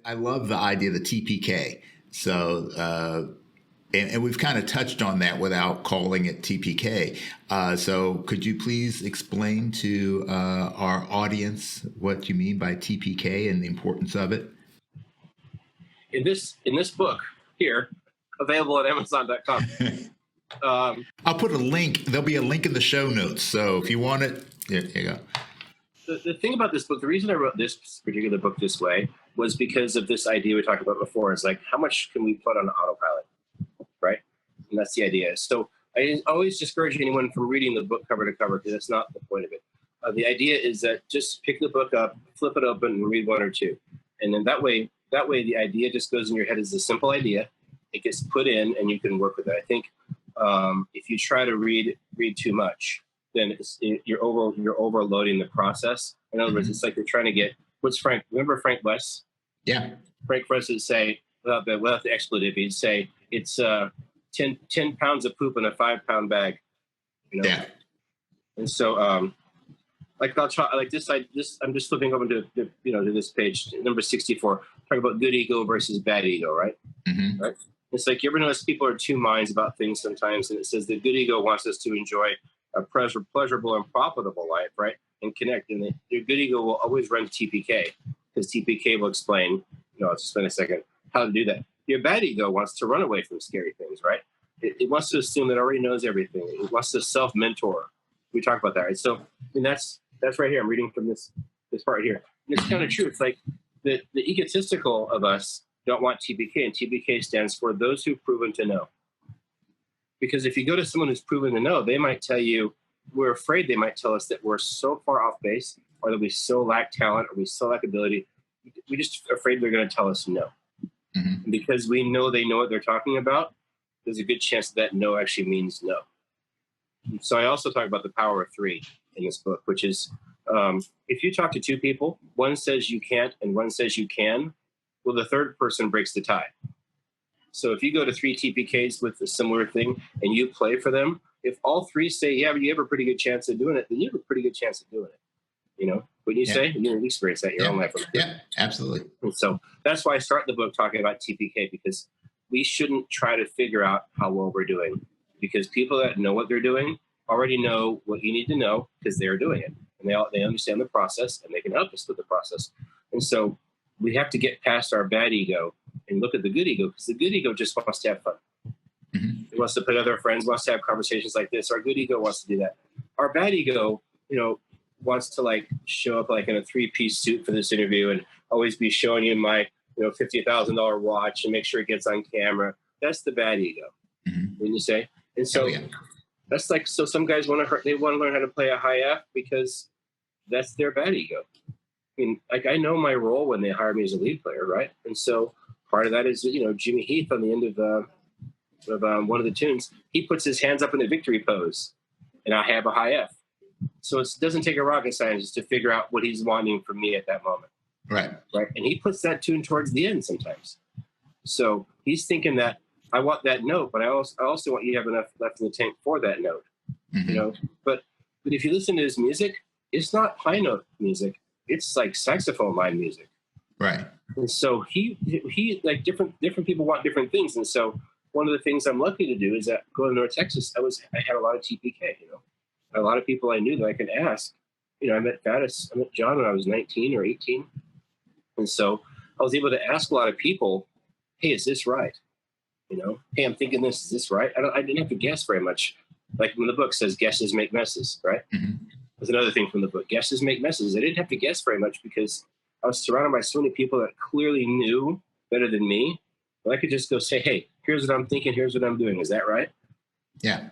I love the idea of the TPK. So, and we've kind of touched on that without calling it TPK. So could you please explain to our audience what you mean by TPK and the importance of it? In this book here, available at Amazon.com. I'll put a link. There'll be a link in the show notes. So if you want it, there you go. The thing about this book, the reason I wrote this particular book this way was because of this idea we talked about before. Is like, how much can we put on autopilot, right? And that's the idea. So I always discourage anyone from reading the book cover to cover, because that's not the point of it. The idea is that just pick the book up, flip it open, and read one or two. And then that way the idea just goes in your head as a simple idea. It gets put in, and you can work with it. I think if you try to read too much, then you're overloading the process. In other words, it's like you're trying to get, remember Frank West? Yeah. Frank West would say, without the expletive, he'd say, it's 10 pounds of poop in a 5-pound bag. You know? Yeah. And so, like I'll try, like this. I'm just flipping over to this page, number 64. Talk about good ego versus bad ego, right? Mm-hmm. Right. It's like, you ever notice people are two minds about things sometimes, and it says the good ego wants us to enjoy a pleasurable and profitable life, right? And connect. And your good ego will always run TPK, because TPK will explain. I'll just spend a second how to do that. Your bad ego wants to run away from scary things, right? It wants to assume that it already knows everything. It wants to self-mentor. We talk about that, right? So, that's right here. I'm reading from this part here. And it's kind of true. It's like the egotistical of us don't want TPK, and TPK stands for those who've proven to know. Because if you go to someone who's proven to know, they might tell you, we're afraid they might tell us that we're so far off base, or that we so lack talent, or we so lack ability. We're just afraid they're going to tell us no. Mm-hmm. And because we know they know what they're talking about, there's a good chance that no actually means no. So I also talk about the power of 3 in this book, which is if you talk to 2 people, one says you can't and one says you can, well, the third person breaks the tie. So if you go to 3 TPKs with a similar thing and you play for them, if all 3 say, yeah, but you have a pretty good chance of doing it, then you have a pretty good chance of doing it. What you say? You experience that in your own life. Yeah, absolutely. And so that's why I start the book talking about TPK, because we shouldn't try to figure out how well we're doing, because people that know what they're doing already know what you need to know, because they're doing it. And they understand the process, and they can help us with the process. And so we have to get past our bad ego and look at the good ego, because the good ego just wants to have fun. Mm-hmm. It wants to put other friends, wants to have conversations like this. Our good ego wants to do that. Our bad ego, wants to like show up like in a 3-piece suit for this interview and always be showing you my $50,000 watch and make sure it gets on camera. That's the bad ego. Mm-hmm. Wouldn't you say? And so that's like, so some guys want to learn how to play a high F because that's their bad ego. I mean, like, I know my role when they hire me as a lead player, right? And so part of that is, Jimmy Heath on the end of one of the tunes, he puts his hands up in the victory pose, and I have a high F. So it doesn't take a rocket scientist to figure out what he's wanting from me at that moment. Right. And he puts that tune towards the end sometimes. So he's thinking that I want that note, but I also want you to have enough left in the tank for that note. Mm-hmm. But if you listen to his music, it's not high note music. It's like saxophone line music. Right. And so he like different people want different things. And so one of the things I'm lucky to do is that going to North Texas, I had a lot of TPK, a lot of people I knew that I could ask. I met John when I was 19 or 18. And so I was able to ask a lot of people, hey, is this right? Hey, I'm thinking this, is this right? I didn't have to guess very much. Like when the book says guesses make messes, right? Mm-hmm. That's another thing from the book. Guesses make messes. I didn't have to guess very much because I was surrounded by so many people that clearly knew better than me. But I could just go say, hey, here's what I'm thinking. Here's what I'm doing. Is that right? Yeah.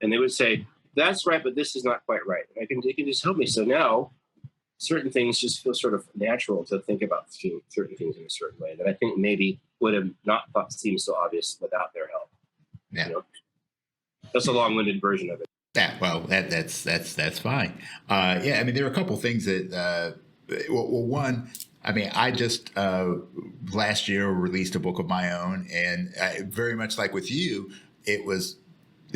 And they would say, that's right, but this is not quite right. They can just help me. So now certain things just feel sort of natural to think about certain things in a certain way that I think maybe would have not thought seemed so obvious without their help. Yeah. That's a long-winded version of it. Yeah, well, that's fine. I mean, there are a couple things that, one, I mean, I just last year released a book of my own, and very much like with you, it was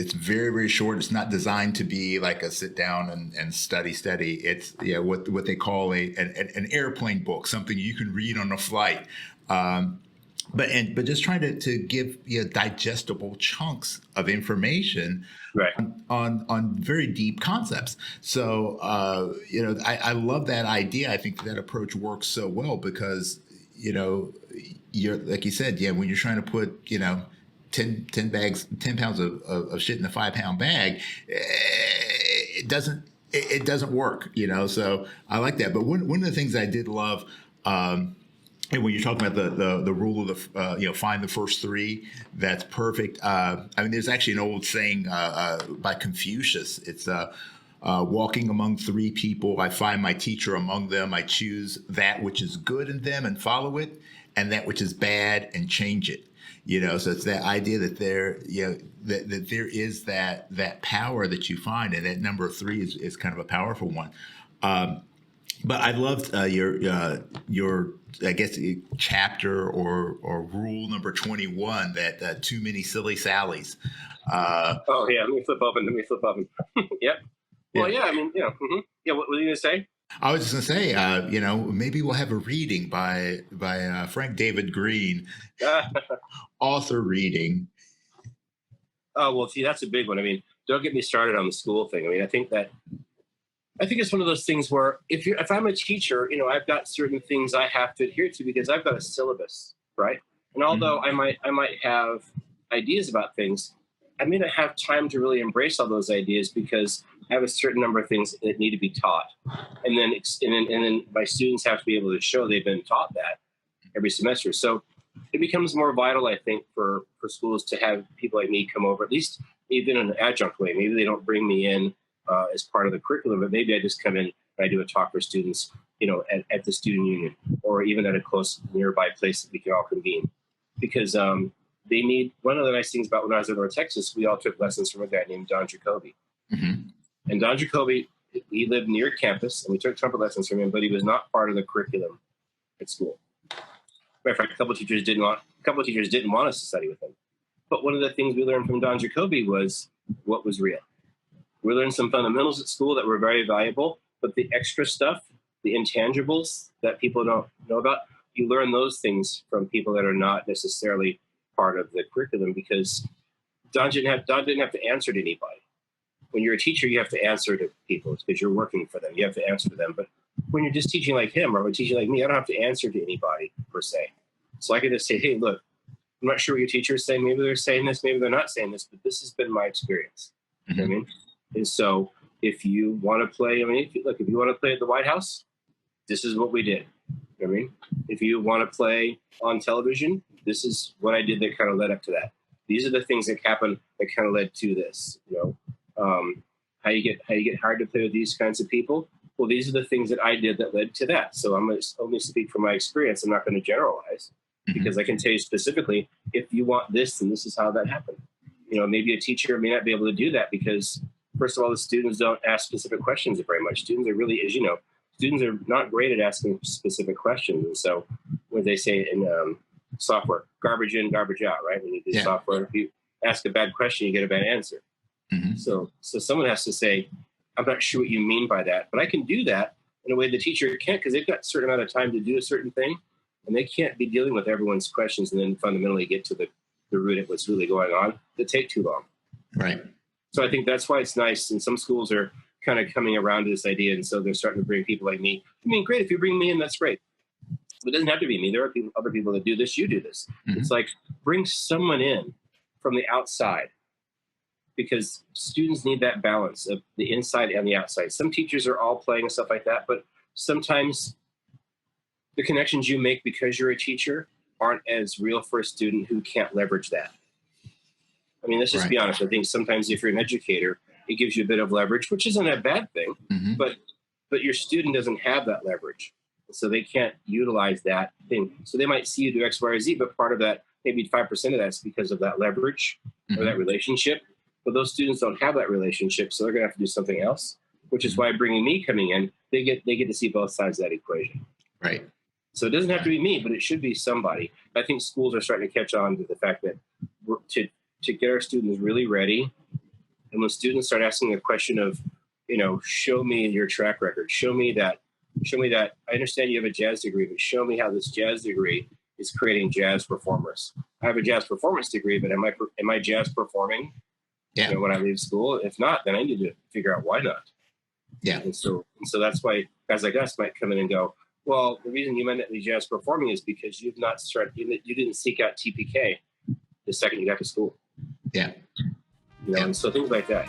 it's very, very short. It's not designed to be like a sit down and study. It's what they call an airplane book, something you can read on a flight. But just trying to give digestible chunks of information Right. on very deep concepts. So I love that idea. I think that approach works so well because you're like you said, when you're trying to put 10 pounds of shit in a 5-pound bag, it doesn't work. So I like that. But one of the things I did love. And when you're talking about the rule of the find the first three, that's perfect. I mean, there's actually an old saying by Confucius. It's walking among three people, I find my teacher among them. I choose that which is good in them and follow it, and that which is bad and change it. So it's that idea that there is that power that you find, and that number 3 is kind of a powerful one. But I loved your I guess chapter or rule number 21, that too many silly sallies. Oh yeah, let me flip open. Yep. Well, yeah. I mean, yeah. What were you gonna say? I was just gonna say, maybe we'll have a reading by Frank David Greene, author reading. Oh well, see, that's a big one. I mean, don't get me started on the school thing. I mean, I think it's one of those things where if I'm a teacher, I've got certain things I have to adhere to because I've got a syllabus, right? And although I might have ideas about things, I may not have time to really embrace all those ideas because I have a certain number of things that need to be taught, and then my students have to be able to show they've been taught that every semester. So it becomes more vital, I think, for schools to have people like me come over, at least even in an adjunct way. Maybe they don't bring me in as part of the curriculum, but maybe I just come in and I do a talk for students, at the student union or even at a close nearby place that we can all convene. Because they need, one of the nice things about when I was in North Texas, we all took lessons from a guy named Don Jacoby. Mm-hmm. And Don Jacoby, he lived near campus and we took trumpet lessons from him, but he was not part of the curriculum at school. Matter of fact, a couple of teachers didn't want us to study with him. But one of the things we learned from Don Jacoby was what was real. We learned some fundamentals at school that were very valuable, but the extra stuff, the intangibles that people don't know about, you learn those things from people that are not necessarily part of the curriculum because Don didn't have to answer to anybody. When you're a teacher, you have to answer to people because you're working for them. You have to answer to them. But when you're just teaching like him or a teacher like me, I don't have to answer to anybody per se. So I can just say, hey, look, I'm not sure what your teacher is saying. Maybe they're saying this, maybe they're not saying this, but this has been my experience. Mm-hmm. You know what I mean? And so if you want to play, if you want to play at the White House, this is what we did. You know what I mean? If you want to play on television, this is what I did that kind of led up to that. These are the things that happened that kind of led to this. How you get hired to play with these kinds of people. Well, these are the things that I did that led to that. So I'm going to only speak from my experience. I'm not going to generalize because I can tell you specifically, if you want this, then this is how that happened. Maybe a teacher may not be able to do that because, first of all, the students don't ask specific questions very much. Students are really, as you know, students are not great at asking specific questions. And so when they say in software, garbage in, garbage out, right? When you do software, if you ask a bad question, you get a bad answer. Mm-hmm. So someone has to say, I'm not sure what you mean by that, but I can do that in a way the teacher can't because they've got a certain amount of time to do a certain thing, and they can't be dealing with everyone's questions and then fundamentally get to the root of what's really going on. It take too long. Right. So I think that's why it's nice. And some schools are kind of coming around to this idea. And so they're starting to bring people like me. Great. If you bring me in, that's great. But it doesn't have to be me. There are other people that do this. You do this. Mm-hmm. It's like bring someone in from the outside because students need that balance of the inside and the outside. Some teachers are all playing and stuff like that. But sometimes the connections you make because you're a teacher aren't as real for a student who can't leverage that. Let's just be honest. I think sometimes if you're an educator, it gives you a bit of leverage, which isn't a bad thing, mm-hmm. but your student doesn't have that leverage. So they can't utilize that thing. So they might see you do X, Y, or Z, but part of that, maybe 5% of that's because of that leverage or that relationship. But those students don't have that relationship, so they're going to have to do something else, which is why bringing me coming in, they get to see both sides of that equation. Right. So it doesn't have to be me, but it should be somebody. I think schools are starting to catch on to the fact that to get our students really ready And when students start asking the question of, show me your track record, show me that I understand you have a jazz degree, but show me how this jazz degree is creating jazz performers. I have a jazz performance degree, but am I jazz performing? Yeah. When I leave school? If not, then I need to figure out why not. Yeah. And so that's why guys like us might come in and go, well, the reason you might not be jazz performing is because you didn't seek out TPK the second you got to school. Yeah. And so things like that.